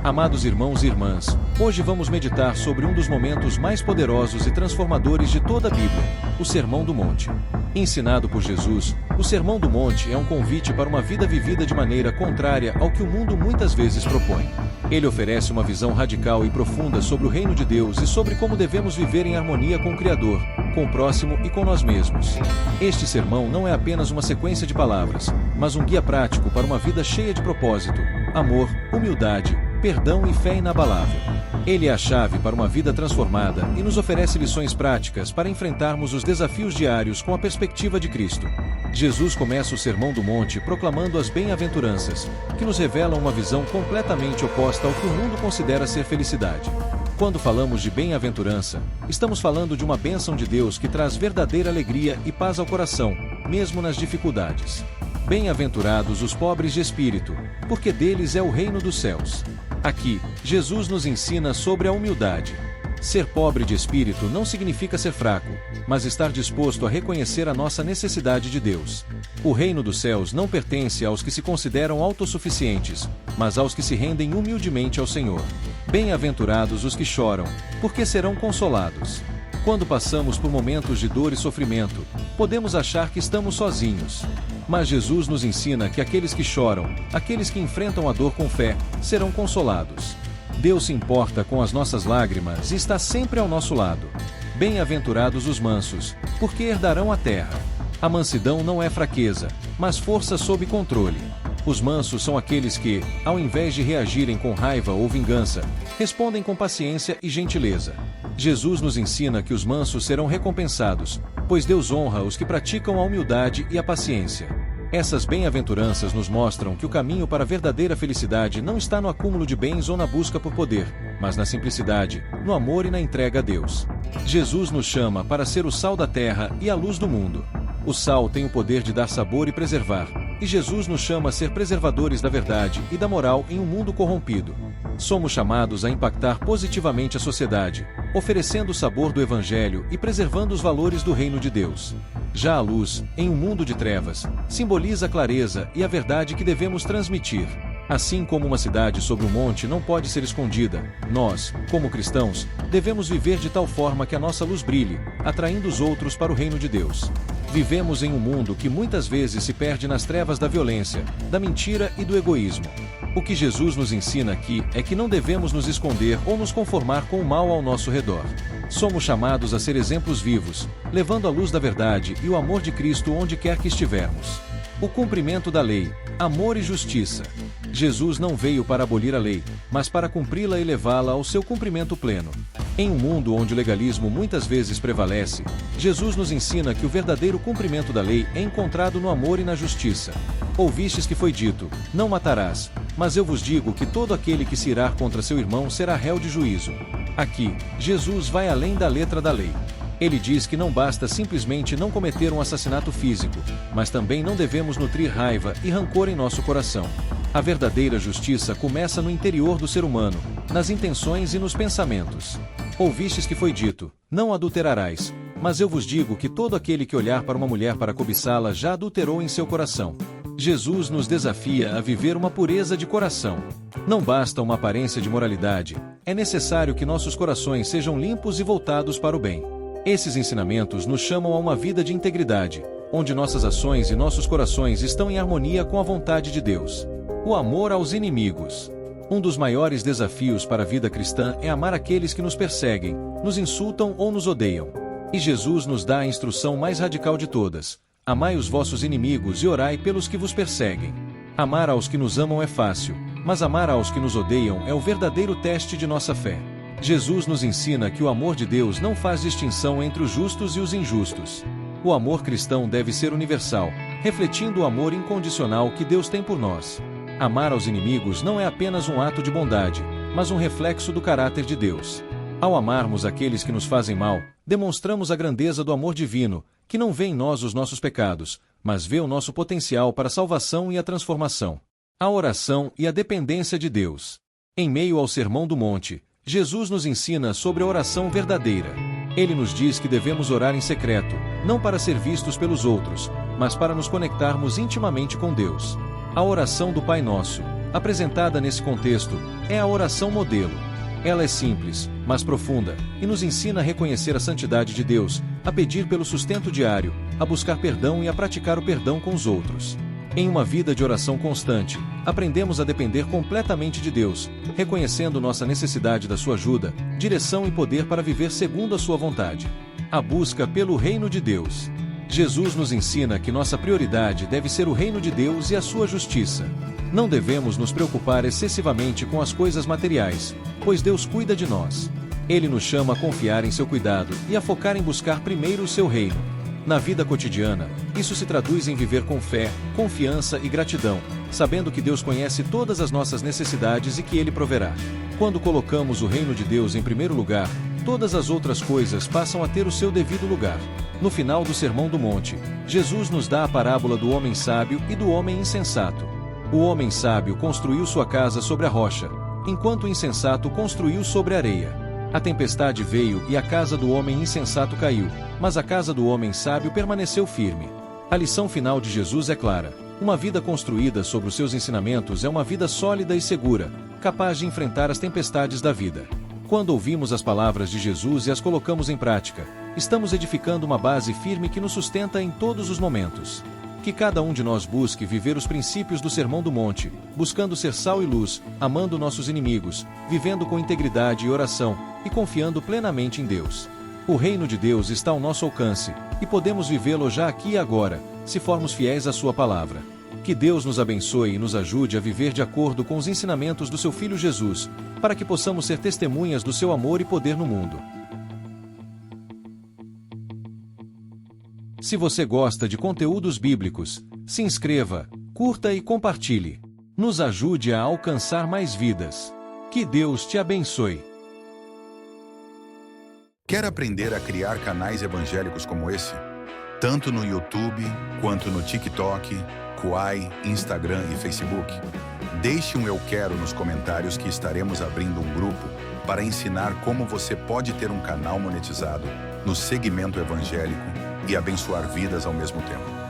Amados irmãos e irmãs, hoje vamos meditar sobre um dos momentos mais poderosos e transformadores de toda a Bíblia, o Sermão do Monte. Ensinado por Jesus, o Sermão do Monte é um convite para uma vida vivida de maneira contrária ao que o mundo muitas vezes propõe. Ele oferece uma visão radical e profunda sobre o reino de Deus e sobre como devemos viver em harmonia com o Criador, com o próximo e com nós mesmos. Este sermão não é apenas uma sequência de palavras, mas um guia prático para uma vida cheia de propósito, amor, humildade, perdão e fé inabalável. Ele é a chave para uma vida transformada e nos oferece lições práticas para enfrentarmos os desafios diários com a perspectiva de Cristo. Jesus começa o Sermão do Monte proclamando as bem-aventuranças, que nos revelam uma visão completamente oposta ao que o mundo considera ser felicidade. Quando falamos de bem-aventurança, estamos falando de uma bênção de Deus que traz verdadeira alegria e paz ao coração, mesmo nas dificuldades. Bem-aventurados os pobres de espírito, porque deles é o reino dos céus. Aqui, Jesus nos ensina sobre a humildade. Ser pobre de espírito não significa ser fraco, mas estar disposto a reconhecer a nossa necessidade de Deus. O reino dos céus não pertence aos que se consideram autossuficientes, mas aos que se rendem humildemente ao Senhor. Bem-aventurados os que choram, porque serão consolados. Quando passamos por momentos de dor e sofrimento, podemos achar que estamos sozinhos. Mas Jesus nos ensina que aqueles que choram, aqueles que enfrentam a dor com fé, serão consolados. Deus se importa com as nossas lágrimas e está sempre ao nosso lado. Bem-aventurados os mansos, porque herdarão a terra. A mansidão não é fraqueza, mas força sob controle. Os mansos são aqueles que, ao invés de reagirem com raiva ou vingança, respondem com paciência e gentileza. Jesus nos ensina que os mansos serão recompensados, pois Deus honra os que praticam a humildade e a paciência. Essas bem-aventuranças nos mostram que o caminho para a verdadeira felicidade não está no acúmulo de bens ou na busca por poder, mas na simplicidade, no amor e na entrega a Deus. Jesus nos chama para ser o sal da terra e a luz do mundo. O sal tem o poder de dar sabor e preservar, e Jesus nos chama a ser preservadores da verdade e da moral em um mundo corrompido. Somos chamados a impactar positivamente a sociedade, oferecendo o sabor do Evangelho e preservando os valores do reino de Deus. Já a luz, em um mundo de trevas, simboliza a clareza e a verdade que devemos transmitir. Assim como uma cidade sobre um monte não pode ser escondida, nós, como cristãos, devemos viver de tal forma que a nossa luz brilhe, atraindo os outros para o reino de Deus. Vivemos em um mundo que muitas vezes se perde nas trevas da violência, da mentira e do egoísmo. O que Jesus nos ensina aqui é que não devemos nos esconder ou nos conformar com o mal ao nosso redor. Somos chamados a ser exemplos vivos, levando a luz da verdade e o amor de Cristo onde quer que estivermos. O cumprimento da lei, amor e justiça. Jesus não veio para abolir a lei, mas para cumpri-la e levá-la ao seu cumprimento pleno. Em um mundo onde o legalismo muitas vezes prevalece, Jesus nos ensina que o verdadeiro cumprimento da lei é encontrado no amor e na justiça. Ouvistes que foi dito, não matarás, mas eu vos digo que todo aquele que se irar contra seu irmão será réu de juízo. Aqui, Jesus vai além da letra da lei. Ele diz que não basta simplesmente não cometer um assassinato físico, mas também não devemos nutrir raiva e rancor em nosso coração. A verdadeira justiça começa no interior do ser humano, nas intenções e nos pensamentos. Ouvistes que foi dito, não adulterarás, mas eu vos digo que todo aquele que olhar para uma mulher para cobiçá-la já adulterou em seu coração. Jesus nos desafia a viver uma pureza de coração. Não basta uma aparência de moralidade, é necessário que nossos corações sejam limpos e voltados para o bem. Esses ensinamentos nos chamam a uma vida de integridade, onde nossas ações e nossos corações estão em harmonia com a vontade de Deus. O amor aos inimigos. Um dos maiores desafios para a vida cristã é amar aqueles que nos perseguem, nos insultam ou nos odeiam. E Jesus nos dá a instrução mais radical de todas: amai os vossos inimigos e orai pelos que vos perseguem. Amar aos que nos amam é fácil, mas amar aos que nos odeiam é o verdadeiro teste de nossa fé. Jesus nos ensina que o amor de Deus não faz distinção entre os justos e os injustos. O amor cristão deve ser universal, refletindo o amor incondicional que Deus tem por nós. Amar aos inimigos não é apenas um ato de bondade, mas um reflexo do caráter de Deus. Ao amarmos aqueles que nos fazem mal, demonstramos a grandeza do amor divino, que não vê em nós os nossos pecados, mas vê o nosso potencial para a salvação e a transformação. A oração e a dependência de Deus. Em meio ao Sermão do Monte, Jesus nos ensina sobre a oração verdadeira. Ele nos diz que devemos orar em secreto, não para ser vistos pelos outros, mas para nos conectarmos intimamente com Deus. A oração do Pai Nosso, apresentada nesse contexto, é a oração modelo. Ela é simples, mas profunda, e nos ensina a reconhecer a santidade de Deus, a pedir pelo sustento diário, a buscar perdão e a praticar o perdão com os outros. Em uma vida de oração constante, aprendemos a depender completamente de Deus, reconhecendo nossa necessidade da sua ajuda, direção e poder para viver segundo a sua vontade. A busca pelo reino de Deus. Jesus nos ensina que nossa prioridade deve ser o reino de Deus e a sua justiça. Não devemos nos preocupar excessivamente com as coisas materiais, pois Deus cuida de nós. Ele nos chama a confiar em seu cuidado e a focar em buscar primeiro o seu reino. Na vida cotidiana, isso se traduz em viver com fé, confiança e gratidão, sabendo que Deus conhece todas as nossas necessidades e que Ele proverá. Quando colocamos o reino de Deus em primeiro lugar, todas as outras coisas passam a ter o seu devido lugar. No final do Sermão do Monte, Jesus nos dá a parábola do homem sábio e do homem insensato. O homem sábio construiu sua casa sobre a rocha, enquanto o insensato construiu sobre a areia. A tempestade veio e a casa do homem insensato caiu, mas a casa do homem sábio permaneceu firme. A lição final de Jesus é clara: uma vida construída sobre os seus ensinamentos é uma vida sólida e segura, capaz de enfrentar as tempestades da vida. Quando ouvimos as palavras de Jesus e as colocamos em prática, estamos edificando uma base firme que nos sustenta em todos os momentos. Que cada um de nós busque viver os princípios do Sermão do Monte, buscando ser sal e luz, amando nossos inimigos, vivendo com integridade e oração, e confiando plenamente em Deus. O reino de Deus está ao nosso alcance, e podemos vivê-lo já aqui e agora, se formos fiéis à sua palavra. Que Deus nos abençoe e nos ajude a viver de acordo com os ensinamentos do seu Filho Jesus, para que possamos ser testemunhas do seu amor e poder no mundo. Se você gosta de conteúdos bíblicos, se inscreva, curta e compartilhe. Nos ajude a alcançar mais vidas. Que Deus te abençoe. Quer aprender a criar canais evangélicos como esse? Tanto no YouTube, quanto no TikTok, Quai, Instagram e Facebook? Deixe um eu quero nos comentários que estaremos abrindo um grupo para ensinar como você pode ter um canal monetizado no segmento evangélico e abençoar vidas ao mesmo tempo.